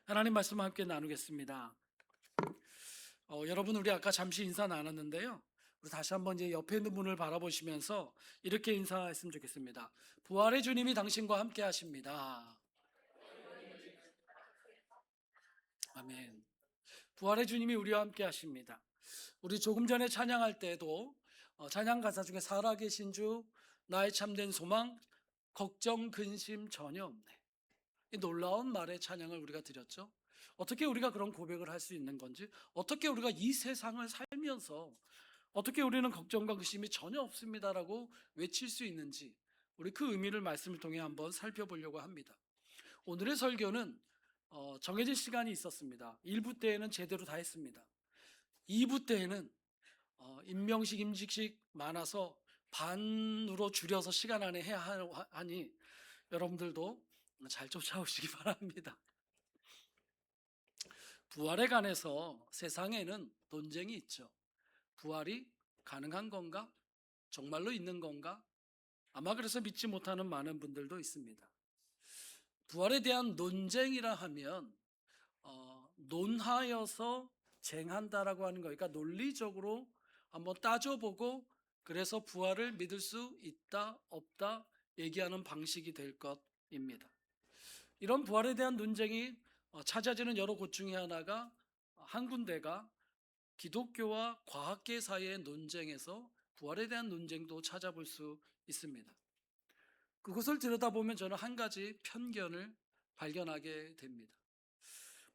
하나님 말씀 함께 나누겠습니다. 여러분, 우리 아까 잠시 인사 나눴는데요. 우리 다시 한번 이제 옆에 있는 분을 바라보시면서 이렇게 인사했으면 좋겠습니다. 부활의 주님이 당신과 함께 하십니다. 아멘. 부활의 주님이 우리와 함께 하십니다. 우리 조금 전에 찬양할 때도 찬양 가사 중에 살아계신 주 나의 참된 소망 걱정 근심 전혀 없네, 이 놀라운 말의 찬양을 우리가 드렸죠. 어떻게 우리가 그런 고백을 할 수 있는 건지, 어떻게 우리가 이 세상을 살면서 어떻게 우리는 걱정과 근심이 전혀 없습니다라고 외칠 수 있는지, 우리 그 의미를 말씀을 통해 한번 살펴보려고 합니다. 오늘의 설교는 정해진 시간이 있었습니다. 1부 때에는 제대로 다 했습니다. 2부 때에는 임명식 임직식 많아서 반으로 줄여서 시간 안에 해야 하니 여러분들도 잘 쫓아오시기 바랍니다. 부활에 관해서 세상에는 논쟁이 있죠. 부활이 가능한 건가? 정말로 있는 건가? 아마 그래서 믿지 못하는 많은 분들도 있습니다. 부활에 대한 논쟁이라 하면 논하여서 쟁한다라고 하는 거니까 논리적으로 한번 따져보고 그래서 부활을 믿을 수 있다 없다 얘기하는 방식이 될 것입니다. 이런 부활에 대한 논쟁이 찾아지는 여러 곳 중에 하나가 한 군데가 기독교와 과학계 사이의 논쟁에서 부활에 대한 논쟁도 찾아볼 수 있습니다. 그것을 들여다보면 저는 한 가지 편견을 발견하게 됩니다.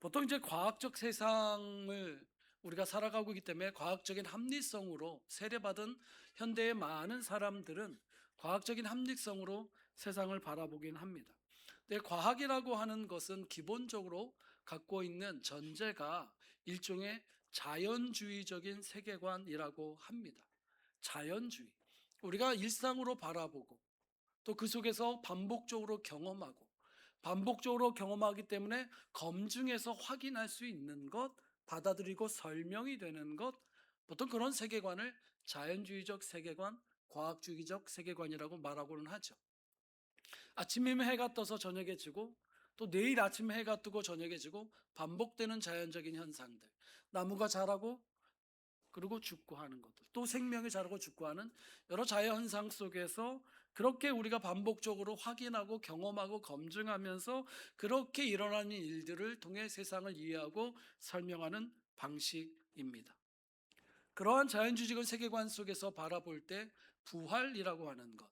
보통 이제 과학적 세상을 우리가 살아가고 있기 때문에 과학적인 합리성으로 세례받은 현대의 많은 사람들은 과학적인 합리성으로 세상을 바라보긴 합니다. 근데 과학이라고 하는 것은 기본적으로 갖고 있는 전제가 일종의 자연주의적인 세계관이라고 합니다. 자연주의. 우리가 일상으로 바라보고 또 그 속에서 반복적으로 경험하고 반복적으로 경험하기 때문에 검증해서 확인할 수 있는 것, 받아들이고 설명이 되는 것, 보통 그런 세계관을 자연주의적 세계관, 과학주의적 세계관이라고 말하고는 하죠. 아침이면 해가 떠서 저녁에 지고 또 내일 아침에 해가 뜨고 저녁에 지고 반복되는 자연적인 현상들, 나무가 자라고 그리고 죽고 하는 것들, 또 생명이 자라고 죽고 하는 여러 자연현상 속에서 그렇게 우리가 반복적으로 확인하고 경험하고 검증하면서 그렇게 일어나는 일들을 통해 세상을 이해하고 설명하는 방식입니다. 그러한 자연주의적 세계관 속에서 바라볼 때 부활이라고 하는 것,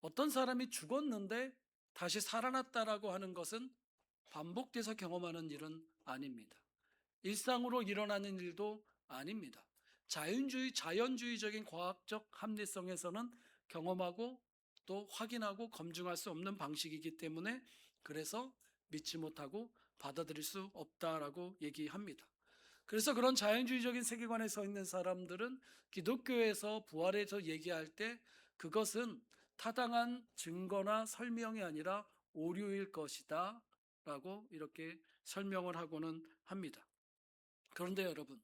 어떤 사람이 죽었는데 다시 살아났다라고 하는 것은 반복돼서 경험하는 일은 아닙니다. 일상으로 일어나는 일도 아닙니다. 자연주의적인 과학적 합리성에서는 경험하고 또 확인하고 검증할 수 없는 방식이기 때문에 그래서 믿지 못하고 받아들일 수 없다라고 얘기합니다. 그래서 그런 자연주의적인 세계관에 서 있는 사람들은 기독교에서 부활에서 얘기할 때 그것은 타당한 증거나 설명이 아니라 오류일 것이다 라고 이렇게 설명을 하고는 합니다. 그런데 여러분,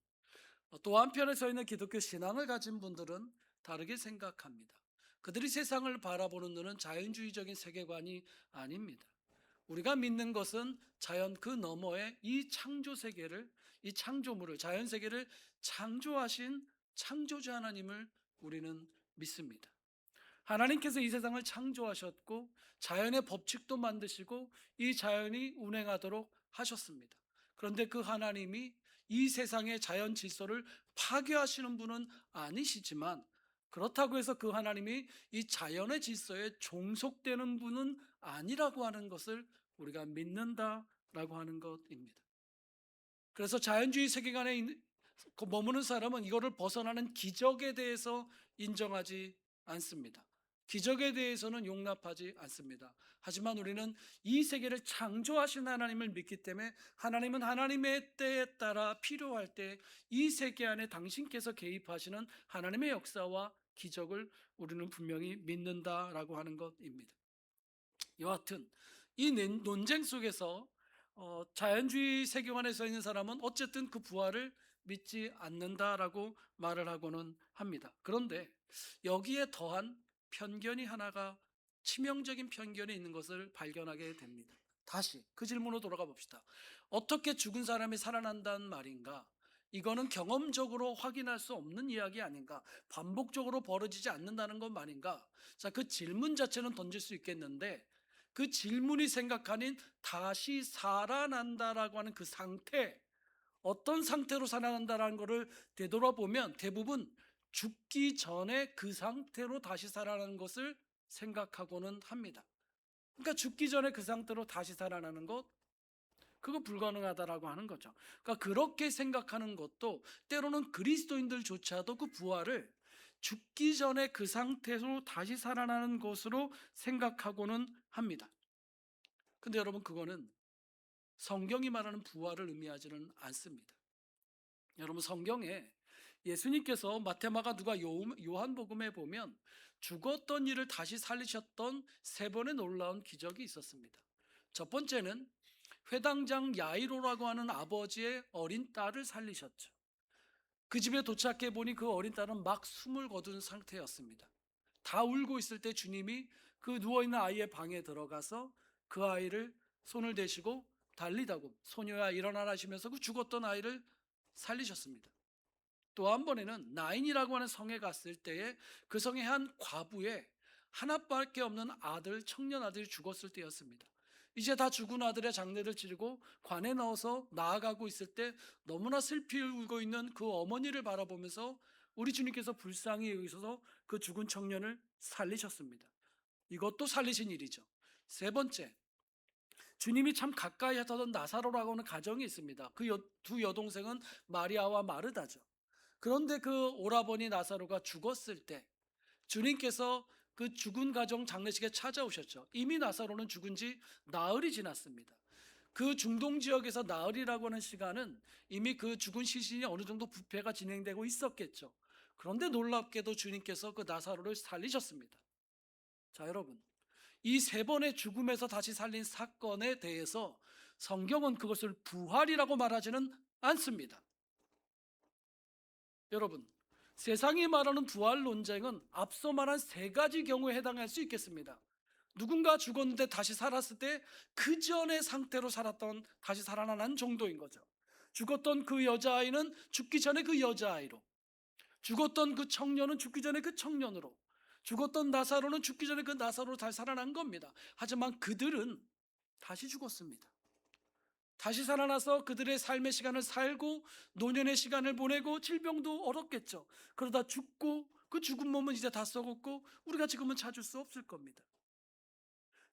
또 한편에 서 있는 기독교 신앙을 가진 분들은 다르게 생각합니다. 그들이 세상을 바라보는 눈은 자연주의적인 세계관이 아닙니다. 우리가 믿는 것은 자연 그 너머에 이 창조 세계를, 이 창조물을, 자연 세계를 창조하신 창조주 하나님을 우리는 믿습니다. 하나님께서 이 세상을 창조하셨고 자연의 법칙도 만드시고 이 자연이 운행하도록 하셨습니다. 그런데 그 하나님이 이 세상의 자연 질서를 파괴하시는 분은 아니시지만 그렇다고 해서 그 하나님이 이 자연의 질서에 종속되는 분은 아니라고 하는 것을 우리가 믿는다라고 하는 것입니다. 그래서 자연주의 세계관에 머무는 사람은 이거를 벗어나는 기적에 대해서 인정하지 않습니다. 기적에 대해서는 용납하지 않습니다. 하지만 우리는 이 세계를 창조하신 하나님을 믿기 때문에 하나님은 하나님의 때에 따라 필요할 때 이 세계 안에 당신께서 개입하시는 하나님의 역사와 기적을 우리는 분명히 믿는다라고 하는 것입니다. 여하튼 이 논쟁 속에서 자연주의 세계관에 서 있는 사람은 어쨌든 그 부활을 믿지 않는다라고 말을 하고는 합니다. 그런데 여기에 더한 편견이 하나가 치명적인 편견이 있는 것을 발견하게 됩니다. 다시 그 질문으로 돌아가 봅시다. 어떻게 죽은 사람이 살아난다는 말인가? 이거는 경험적으로 확인할 수 없는 이야기 아닌가? 반복적으로 벌어지지 않는다는 건 말인가? 자, 그 질문 자체는 던질 수 있겠는데 그 질문이 생각하는 다시 살아난다라고 하는 그 상태, 어떤 상태로 살아난다라는 것을 되돌아보면 대부분 죽기 전에 그 상태로 다시 살아나는 것을 생각하고는 합니다. 그러니까 죽기 전에 그 상태로 다시 살아나는 것, 그거 불가능하다라고 하는 거죠. 그러니까 그렇게 생각하는 것도 때로는 그리스도인들조차도 그 부활을 죽기 전에 그 상태로 다시 살아나는 것으로 생각하고는 합니다. 근데 여러분, 그거는 성경이 말하는 부활을 의미하지는 않습니다. 여러분, 성경에 예수님께서 마태마가 누가 요한복음에 보면 죽었던 이를 다시 살리셨던 세 번의 놀라운 기적이 있었습니다. 첫 번째는 회당장 야이로라고 하는 아버지의 어린 딸을 살리셨죠. 그 집에 도착해 보니 그 어린 딸은 막 숨을 거둔 상태였습니다. 다 울고 있을 때 주님이 그 누워있는 아이의 방에 들어가서 그 아이를 손을 대시고 달리다고 소녀야 일어나라 하시면서 그 죽었던 아이를 살리셨습니다. 또 한 번에는 나인이라고 하는 성에 갔을 때에 그 성의 한 과부에 하나밖에 없는 아들, 청년 아들이 죽었을 때였습니다. 이제 다 죽은 아들의 장례를 치르고 관에 넣어서 나아가고 있을 때 너무나 슬피 울고 있는 그 어머니를 바라보면서 우리 주님께서 불쌍히 여기셔서 그 죽은 청년을 살리셨습니다. 이것도 살리신 일이죠. 세 번째, 주님이 참 가까이 하던 나사로라고 하는 가정이 있습니다. 그 두 여동생은 마리아와 마르다죠. 그런데 그 오라버니 나사로가 죽었을 때 주님께서 그 죽은 가정 장례식에 찾아오셨죠. 이미 나사로는 죽은 지 나흘이 지났습니다. 그 중동 지역에서 나흘이라고 하는 시간은 이미 그 죽은 시신이 어느 정도 부패가 진행되고 있었겠죠. 그런데 놀랍게도 주님께서 그 나사로를 살리셨습니다. 자, 여러분, 이 세 번의 죽음에서 다시 살린 사건에 대해서 성경은 그것을 부활이라고 말하지는 않습니다. 여러분, 세상이 말하는 부활 논쟁은 앞서 말한 세 가지 경우에 해당할 수 있겠습니다. 누군가 죽었는데 다시 살았을 때 그 전의 상태로 살았던 다시 살아난 정도인 거죠. 죽었던 그 여자아이는 죽기 전에 그 여자아이로, 죽었던 그 청년은 죽기 전에 그 청년으로, 죽었던 나사로는 죽기 전에 그 나사로로 다시 살아난 겁니다. 하지만 그들은 다시 죽었습니다. 다시 살아나서 그들의 삶의 시간을 살고 노년의 시간을 보내고 질병도 얻었겠죠. 그러다 죽고 그 죽은 몸은 이제 다 썩었고 우리가 지금은 찾을 수 없을 겁니다.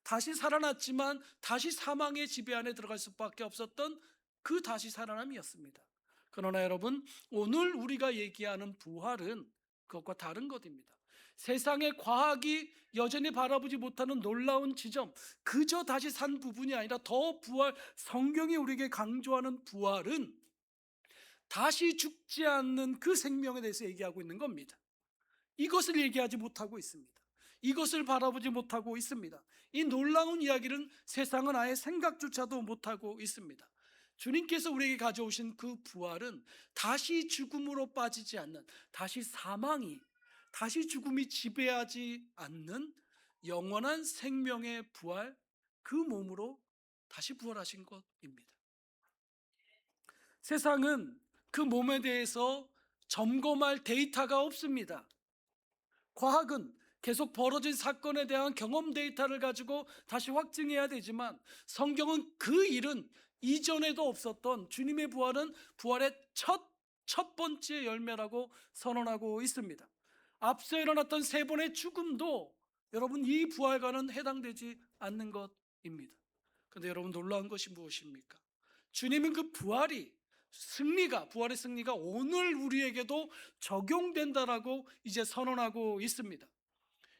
다시 살아났지만 다시 사망의 지배 안에 들어갈 수밖에 없었던 그 다시 살아남이었습니다. 그러나 여러분, 오늘 우리가 얘기하는 부활은 그것과 다른 것입니다. 세상의 과학이 여전히 바라보지 못하는 놀라운 지점, 그저 다시 산 부분이 아니라 더 부활, 성경이 우리에게 강조하는 부활은 다시 죽지 않는 그 생명에 대해서 얘기하고 있는 겁니다. 이것을 얘기하지 못하고 있습니다. 이것을 바라보지 못하고 있습니다. 이 놀라운 이야기는 세상은 아예 생각조차도 못하고 있습니다. 주님께서 우리에게 가져오신 그 부활은 다시 죽음으로 빠지지 않는, 다시 죽음이 지배하지 않는 영원한 생명의 부활, 그 몸으로 다시 부활하신 것입니다. 세상은 그 몸에 대해서 점검할 데이터가 없습니다. 과학은 계속 벌어진 사건에 대한 경험 데이터를 가지고 다시 확증해야 되지만 성경은 그 일은 이전에도 없었던 주님의 부활은 부활의 첫 번째 열매라고 선언하고 있습니다. 앞서 일어났던 세 번의 죽음도 여러분 이 부활과는 해당되지 않는 것입니다. 그런데 여러분, 놀라운 것이 무엇입니까? 주님은 그 부활의 승리가 오늘 우리에게도 적용된다라고 이제 선언하고 있습니다.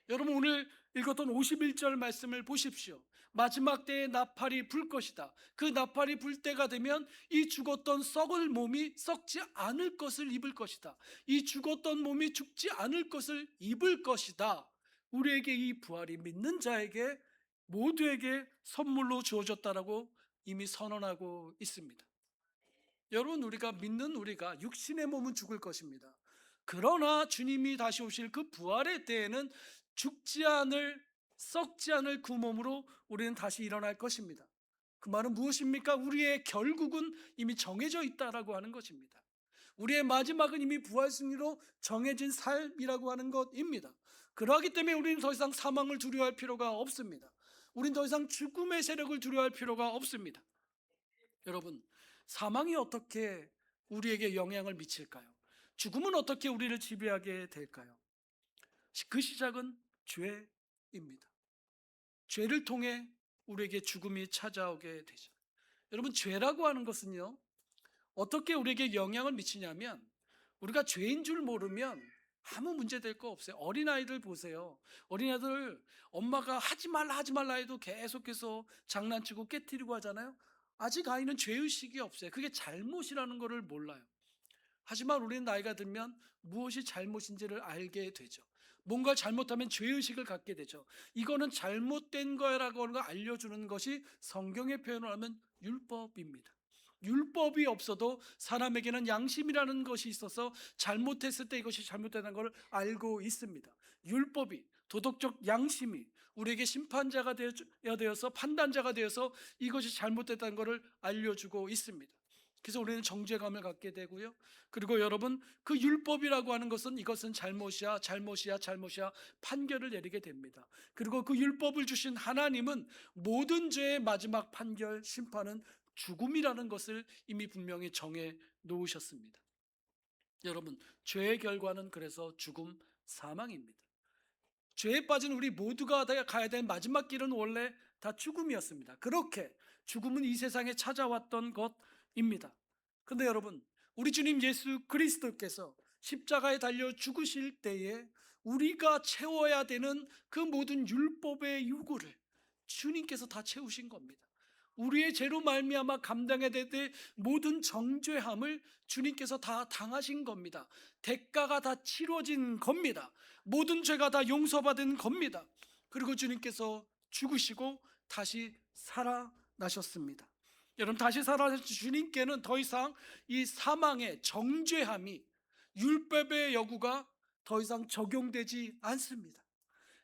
여러분, 오늘 읽었던 51절 말씀을 보십시오. 마지막 때에 나팔이 불 것이다. 그 나팔이 불 때가 되면 이 죽었던 썩을 몸이 썩지 않을 것을 입을 것이다. 이 죽었던 몸이 죽지 않을 것을 입을 것이다. 우리에게 이 부활이 믿는 자에게 모두에게 선물로 주어졌다라고 이미 선언하고 있습니다. 여러분, 우리가 믿는 우리가 육신의 몸은 죽을 것입니다. 그러나 주님이 다시 오실 그 부활의 때에는 썩지 않을 그 몸으로 우리는 다시 일어날 것입니다. 그 말은 무엇입니까? 우리의 결국은 이미 정해져 있다라고 하는 것입니다. 우리의 마지막은 이미 부활 승리로 정해진 삶이라고 하는 것입니다. 그러하기 때문에 우리는 더 이상 사망을 두려워할 필요가 없습니다. 우리는 더 이상 죽음의 세력을 두려워할 필요가 없습니다. 여러분, 사망이 어떻게 우리에게 영향을 미칠까요? 죽음은 어떻게 우리를 지배하게 될까요? 그 시작은 죄입니다. 죄를 통해 우리에게 죽음이 찾아오게 되죠. 여러분, 죄라고 하는 것은요, 어떻게 우리에게 영향을 미치냐면, 우리가 죄인 줄 모르면 아무 문제 될 거 없어요. 어린아이들 보세요. 어린아이들 엄마가 하지 말라 해도 계속해서 장난치고 깨트리고 하잖아요. 아직 아이는 죄의식이 없어요. 그게 잘못이라는 것을 몰라요. 하지만 우리는 나이가 들면 무엇이 잘못인지를 알게 되죠. 뭔가 잘못하면 죄의식을 갖게 되죠. 이거는 잘못된 거라고 하는 걸 알려주는 것이 성경의 표현을 하면 율법입니다. 율법이 없어도 사람에게는 양심이라는 것이 있어서 잘못했을 때 이것이 잘못되는 걸 알고 있습니다. 율법이, 도덕적 양심이 우리에게 심판자가 되어서 판단자가 되어서 이것이 잘못됐다는 것을 알려주고 있습니다. 그래서 우리는 정죄감을 갖게 되고요. 그리고 여러분, 그 율법이라고 하는 것은 이것은 잘못이야 판결을 내리게 됩니다. 그리고 그 율법을 주신 하나님은 모든 죄의 마지막 판결, 심판은 죽음이라는 것을 이미 분명히 정해 놓으셨습니다. 여러분, 죄의 결과는 그래서 죽음, 사망입니다. 죄에 빠진 우리 모두가 가야 될 마지막 길은 원래 다 죽음이었습니다. 그렇게 죽음은 이 세상에 찾아왔던 것입니다. 그런데 여러분, 우리 주님 예수 그리스도께서 십자가에 달려 죽으실 때에 우리가 채워야 되는 그 모든 율법의 요구를 주님께서 다 채우신 겁니다. 우리의 죄로 말미암아 감당해야 될 모든 정죄함을 주님께서 다 당하신 겁니다. 대가가 다 치러진 겁니다. 모든 죄가 다 용서받은 겁니다. 그리고 주님께서 죽으시고 다시 살아나셨습니다. 여러분, 다시 살아나신 주님께는 더 이상 이 사망의 정죄함이, 율법의 여구가 더 이상 적용되지 않습니다.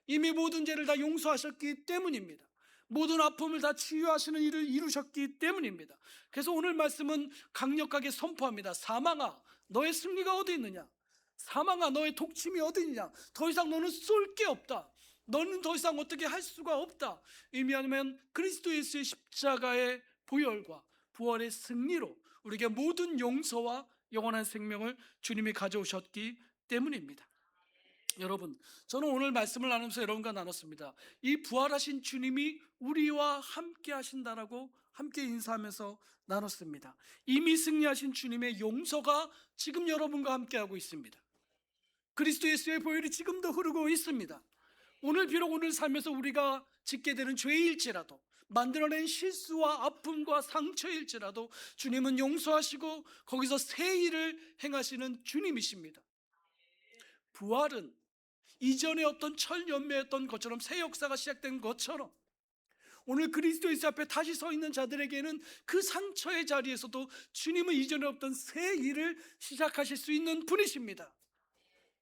이미 모든 죄를 다 용서하셨기 때문입니다. 모든 아픔을 다 치유하시는 일을 이루셨기 때문입니다. 그래서 오늘 말씀은 강력하게 선포합니다. 사망아, 너의 승리가 어디 있느냐? 사망아, 너의 독침이 어디 있느냐? 더 이상 너는 쏠 게 없다. 너는 더 이상 어떻게 할 수가 없다. 의미하면 그리스도 예수의 십자가의 보혈과 부활의 승리로 우리에게 모든 용서와 영원한 생명을 주님이 가져오셨기 때문입니다. 여러분, 저는 오늘 말씀을 나누면서 여러분과 나눴습니다. 이 부활하신 주님이 우리와 함께 하신다라고 함께 인사하면서 나눴습니다. 이미 승리하신 주님의 용서가 지금 여러분과 함께 하고 있습니다. 그리스도 예수의 보혈이 지금도 흐르고 있습니다. 오늘 비록 오늘 살면서 우리가 짓게 되는 죄일지라도, 만들어낸 실수와 아픔과 상처일지라도 주님은 용서하시고 거기서 새 일을 행하시는 주님이십니다. 부활은 이전에 어떤 철연매였던 것처럼 새 역사가 시작된 것처럼 오늘 그리스도 예수 앞에 다시 서 있는 자들에게는 그 상처의 자리에서도 주님은 이전에 없던 새 일을 시작하실 수 있는 분이십니다.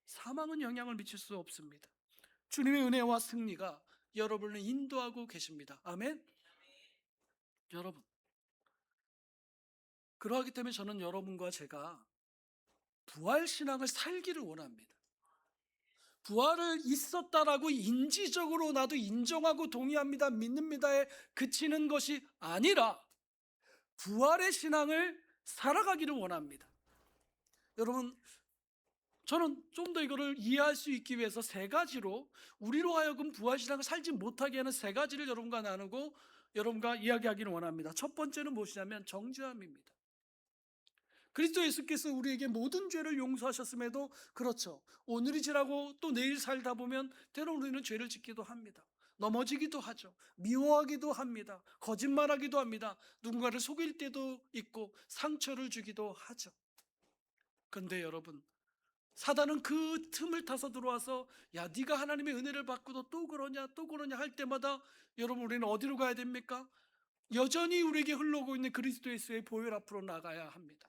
사망은 영향을 미칠 수 없습니다. 주님의 은혜와 승리가 여러분을 인도하고 계십니다. 아멘. 여러분, 그러하기 때문에 저는 여러분과 제가 부활신앙을 살기를 원합니다. 부활을 있었다라고 인지적으로 나도 인정하고 동의합니다, 믿습니다에 그치는 것이 아니라 부활의 신앙을 살아가기를 원합니다. 여러분, 저는 좀 더 이거를 이해할 수 있기 위해서 세 가지로 우리로 하여금 부활신앙을 살지 못하게 하는 세 가지를 여러분과 나누고 여러분과 이야기하기를 원합니다. 첫 번째는 무엇이냐면 정죄함입니다. 그리스도 예수께서 우리에게 모든 죄를 용서하셨음에도 그렇죠, 오늘이 지나고 또 내일 살다 보면 때로 우리는 죄를 짓기도 합니다. 넘어지기도 하죠. 미워하기도 합니다. 거짓말하기도 합니다. 누군가를 속일 때도 있고 상처를 주기도 하죠. 그런데 여러분, 사단은 그 틈을 타서 들어와서 야, 네가 하나님의 은혜를 받고도 또 그러냐 할 때마다 여러분, 우리는 어디로 가야 됩니까? 여전히 우리에게 흘러오고 있는 그리스도 예수의 보혈 앞으로 나가야 합니다.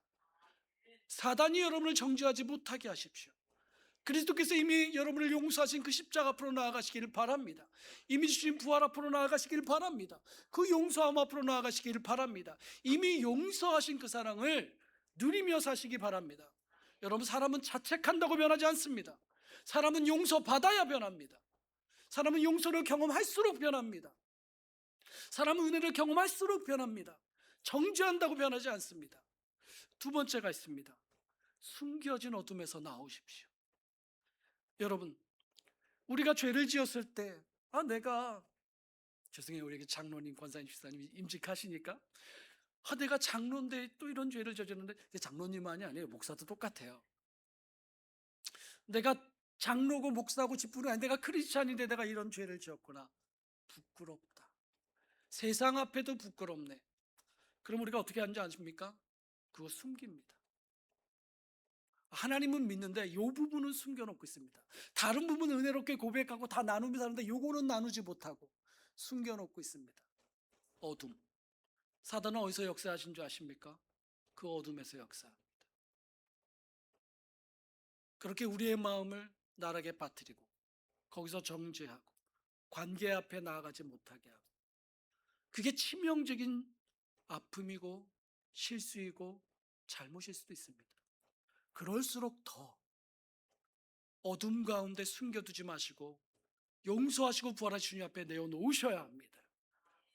사단이 여러분을 정죄하지 못하게 하십시오. 그리스도께서 이미 여러분을 용서하신 그 십자가 앞으로 나아가시기를 바랍니다. 이미 주신 부활 앞으로 나아가시기를 바랍니다. 그 용서함 앞으로 나아가시기를 바랍니다. 이미 용서하신 그 사랑을 누리며 사시기 바랍니다. 여러분, 사람은 자책한다고 변하지 않습니다. 사람은 용서받아야 변합니다. 사람은 용서를 경험할수록 변합니다. 사람은 은혜를 경험할수록 변합니다. 정죄한다고 변하지 않습니다. 두 번째가 있습니다. 숨겨진 어둠에서 나오십시오. 여러분, 우리가 죄를 지었을 때, 내가, 죄송해요, 우리 장로님, 권사님, 집사님이 임직하시니까, 내가 장로인데 또 이런 죄를 저질렀는데, 장로님만이 아니에요. 목사도 똑같아요. 내가 장로고 목사고 집부는 아닌데 내가 크리스찬인데 내가 이런 죄를 지었구나. 부끄럽다. 세상 앞에도 부끄럽네. 그럼 우리가 어떻게 하는지 아십니까? 그거 숨깁니다. 하나님은 믿는데 이 부분은 숨겨놓고 있습니다. 다른 부분은 은혜롭게 고백하고 다 나누며 사는데 요거는 나누지 못하고 숨겨놓고 있습니다. 어둠. 사단은 어디서 역사하신 줄 아십니까? 그 어둠에서 역사합니다. 그렇게 우리의 마음을 나락에 빠뜨리고 거기서 정죄하고 관계 앞에 나아가지 못하게 하고, 그게 치명적인 아픔이고 실수이고 잘못일 수도 있습니다. 그럴수록 더 어둠 가운데 숨겨두지 마시고 용서하시고 부활하신 주님 앞에 내어놓으셔야 합니다.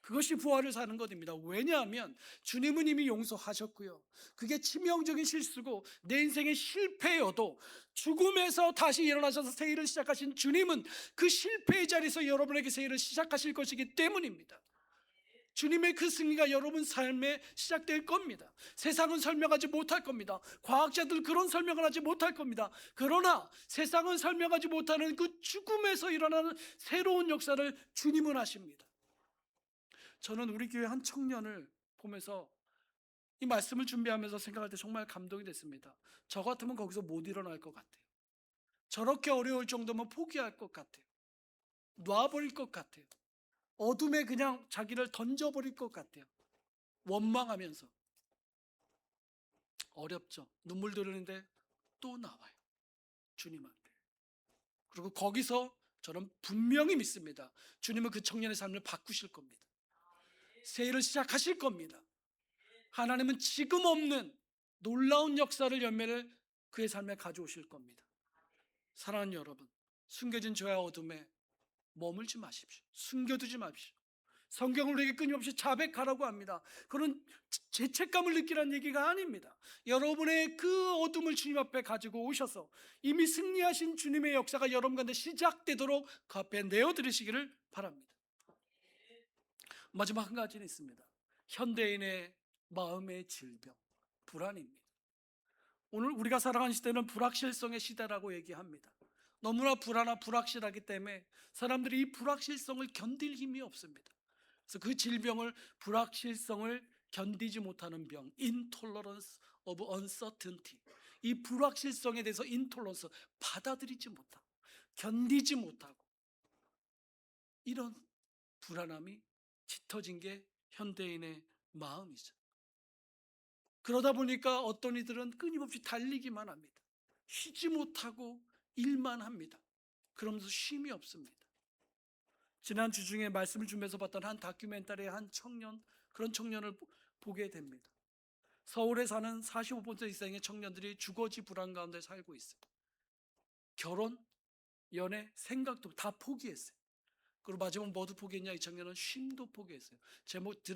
그것이 부활을 사는 것입니다. 왜냐하면 주님은 이미 용서하셨고요, 그게 치명적인 실수고 내 인생의 실패여도 죽음에서 다시 일어나셔서 새 일을 시작하신 주님은 그 실패의 자리에서 여러분에게 새 일을 시작하실 것이기 때문입니다. 주님의 그 승리가 여러분 삶에 시작될 겁니다. 세상은 설명하지 못할 겁니다. 과학자들 그런 설명을 하지 못할 겁니다. 그러나 세상은 설명하지 못하는 그 죽음에서 일어나는 새로운 역사를 주님은 하십니다. 저는 우리 교회 한 청년을 보면서 이 말씀을 준비하면서 생각할 때 정말 감동이 됐습니다. 저 같으면 거기서 못 일어날 것 같아요. 저렇게 어려울 정도면 포기할 것 같아요. 놔버릴 것 같아요. 어둠에 그냥 자기를 던져버릴 것 같아요. 원망하면서. 어렵죠. 눈물 흐르는데 또 나와요, 주님한테. 그리고 거기서 저는 분명히 믿습니다. 주님은 그 청년의 삶을 바꾸실 겁니다. 새 일을 시작하실 겁니다. 하나님은 지금 없는 놀라운 역사를, 열매를 그의 삶에 가져오실 겁니다. 사랑하는 여러분, 숨겨진 죄와 어둠에 머물지 마십시오. 숨겨두지 마십시오. 성경을 우리에게 끊임없이 자백하라고 합니다. 그런 죄책감을 느끼라는 얘기가 아닙니다. 여러분의 그 어둠을 주님 앞에 가지고 오셔서 이미 승리하신 주님의 역사가 여러분 가운데 시작되도록 그 앞에 내어드리시기를 바랍니다. 마지막 한 가지는 있습니다. 현대인의 마음의 질병, 불안입니다. 오늘 우리가 살아가는 시대는 불확실성의 시대라고 얘기합니다. 너무나 불확실하기 때문에 사람들이 이 불확실성을 견딜 힘이 없습니다. 그래서 그 질병을, 불확실성을 견디지 못하는 병, intolerance of uncertainty, 이 불확실성에 대해서 intolerance, 받아들이지 못하고 견디지 못하고 이런 불안함이 짙어진 게 현대인의 마음이죠. 그러다 보니까 어떤 이들은 끊임없이 달리기만 합니다. 쉬지 못하고 일만 합니다. 그러면서 쉼이 없습니다. 지난 주 중에 말씀을 준비해서 봤던 한 다큐멘터리의 한 청년, 그런 청년을 보게 됩니다. 서울에 사는 45% 이상의 청년들이 주거지 불안 가운데 살고 있어요. 결혼, 연애, 생각도 다 포기했어요. 그리고 마지막 뭐도 포기했냐? 이 청년은 쉼도 포기했어요.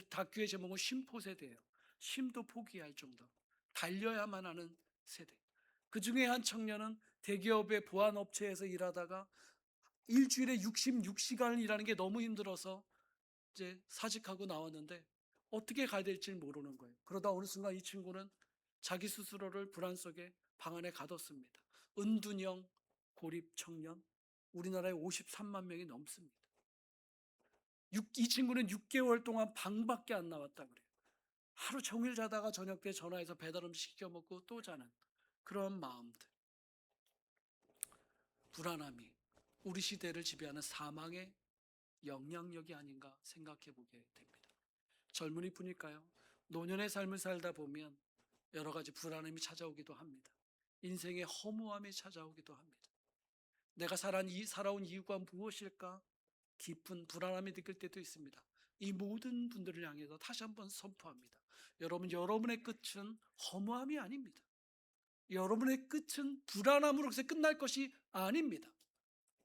다큐의 제목은 쉼포 세대예요. 쉼도 포기할 정도, 달려야만 하는 세대. 그 중에 한 청년은 대기업의 보안업체에서 일하다가 일주일에 66시간을 일하는 게 너무 힘들어서 이제 사직하고 나왔는데 어떻게 가야 될지 모르는 거예요. 그러다 어느 순간 이 친구는 자기 스스로를 불안 속에 방 안에 가뒀습니다. 은둔형 고립 청년, 우리나라에 53만 명이 넘습니다. 이 친구는 6개월 동안 방밖에 안 나왔다 그래요. 하루 종일 자다가 저녁 때 전화해서 배달음식 시켜 먹고 또 자는 그런 마음들, 불안함이 우리 시대를 지배하는 사망의 영향력이 아닌가 생각해 보게 됩니다. 젊은이뿐일까요? 노년의 삶을 살다 보면 여러 가지 불안함이 찾아오기도 합니다. 인생의 허무함이 찾아오기도 합니다. 내가 살아온 이유가 무엇일까? 깊은 불안함이 느낄 때도 있습니다. 이 모든 분들을 향해서 다시 한번 선포합니다. 여러분, 여러분의 끝은 허무함이 아닙니다. 여러분의 끝은 불안함으로 해서 끝날 것이 아닙니다.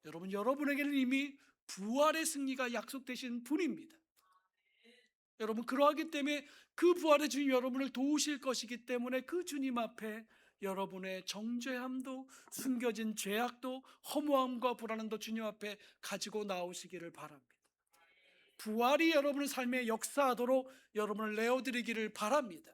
여러분, 여러분에게는 이미 부활의 승리가 약속되신 분입니다. 여러분, 그러하기 때문에 그 부활의 주님 여러분을 도우실 것이기 때문에 그 주님 앞에 여러분의 정죄함도, 숨겨진 죄악도, 허무함과 불안함도 주님 앞에 가지고 나오시기를 바랍니다. 부활이 여러분의 삶에 역사하도록 여러분을 내어드리기를 바랍니다.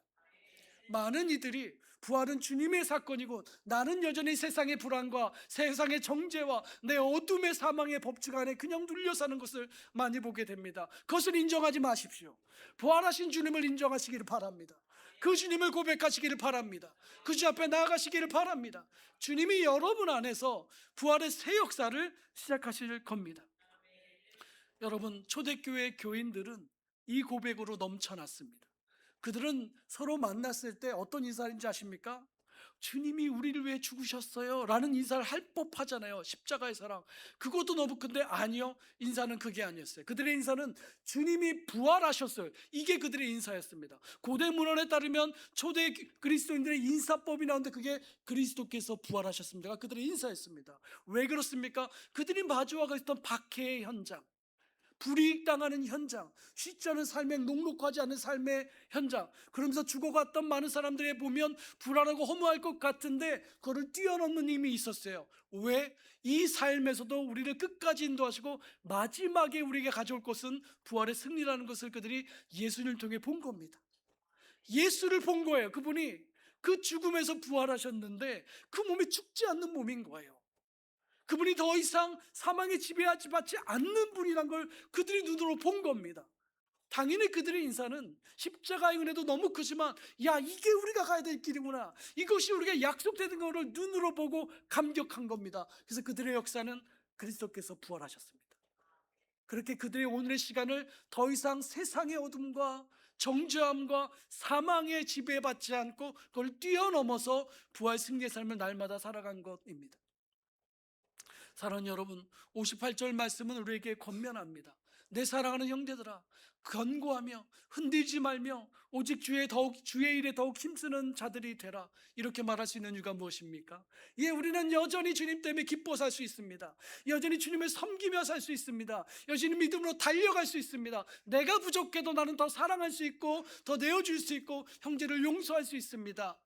많은 이들이 부활은 주님의 사건이고 나는 여전히 세상의 불안과 세상의 정죄와 내 어둠의 사망의 법칙 안에 그냥 눌려 사는 것을 많이 보게 됩니다. 그것을 인정하지 마십시오. 부활하신 주님을 인정하시기를 바랍니다. 그 주님을 고백하시기를 바랍니다. 그 주 앞에 나아가시기를 바랍니다. 주님이 여러분 안에서 부활의 새 역사를 시작하실 겁니다. 여러분, 초대교회 교인들은 이 고백으로 넘쳐났습니다. 그들은 서로 만났을 때 어떤 인사인지 아십니까? 주님이 우리를 위해 죽으셨어요 라는 인사를 할 법하잖아요. 십자가의 사랑. 그것도 너무 큰데 아니요, 인사는 그게 아니었어요. 그들의 인사는 주님이 부활하셨어요. 이게 그들의 인사였습니다. 고대 문헌에 따르면 초대 그리스도인들의 인사법이 나오는데 그게 그리스도께서 부활하셨습니다가 그들의 인사였습니다. 왜 그렇습니까? 그들이 마주하고 있던 박해의 현장, 불이익당하는 현장, 쉽지 않은 삶의, 녹록하지 않은 삶의 현장, 그러면서 죽어갔던 많은 사람들에 보면 불안하고 허무할 것 같은데 그거를 뛰어넘는 힘이 있었어요. 왜? 이 삶에서도 우리를 끝까지 인도하시고 마지막에 우리에게 가져올 것은 부활의 승리라는 것을 그들이 예수님을 통해 본 겁니다. 예수를 본 거예요. 그분이 그 죽음에서 부활하셨는데 그 몸이 죽지 않는 몸인 거예요. 그분이 더 이상 사망에 지배받지 않는 분이란 걸 그들이 눈으로 본 겁니다. 당연히 그들의 인사는 십자가의 은혜도 너무 크지만 야, 이게 우리가 가야 될 길이구나, 이것이 우리가 약속되는 것을 눈으로 보고 감격한 겁니다. 그래서 그들의 역사는 그리스도께서 부활하셨습니다. 그렇게 그들의 오늘의 시간을 더 이상 세상의 어둠과 정죄함과 사망에 지배받지 않고 그걸 뛰어넘어서 부활 승리의 삶을 날마다 살아간 것입니다. 사랑하는 여러분, 58절 말씀은 우리에게 권면합니다. 내 사랑하는 형제들아, 견고하며 흔들지 말며 오직 주의 일에 더욱 힘쓰는 자들이 되라. 이렇게 말할 수 있는 이유가 무엇입니까? 예, 우리는 여전히 주님 때문에 기뻐 살 수 있습니다. 여전히 주님을 섬기며 살 수 있습니다. 여전히 믿음으로 달려갈 수 있습니다. 내가 부족해도 나는 더 사랑할 수 있고 더 내어줄 수 있고 형제를 용서할 수 있습니다.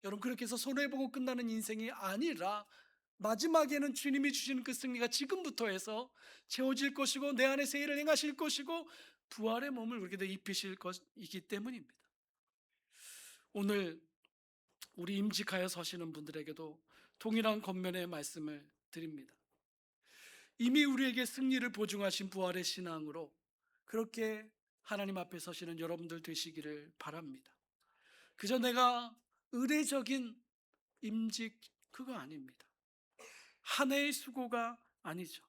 여러분, 그렇게 해서 손해보고 끝나는 인생이 아니라 마지막에는 주님이 주시는 그 승리가 지금부터 해서 채워질 것이고 내 안에 새 일을 행하실 것이고 부활의 몸을 우리에게 입히실 것이기 때문입니다. 오늘 우리 임직하여 서시는 분들에게도 동일한 권면의 말씀을 드립니다. 이미 우리에게 승리를 보증하신 부활의 신앙으로 그렇게 하나님 앞에 서시는 여러분들 되시기를 바랍니다. 그저 내가 의례적인 임직, 그거 아닙니다. 한 해의 수고가 아니죠.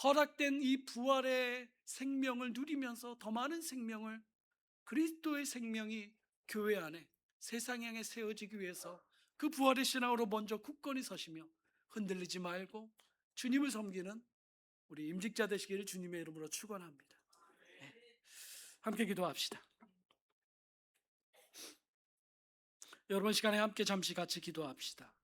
허락된 이 부활의 생명을 누리면서 더 많은 생명을, 그리스도의 생명이 교회 안에 세상 향해 세워지기 위해서 그 부활의 신앙으로 먼저 굳건히 서시며 흔들리지 말고 주님을 섬기는 우리 임직자 되시기를 주님의 이름으로 축원합니다. 네. 함께 기도합시다. 여러분, 시간에 함께 잠시 같이 기도합시다.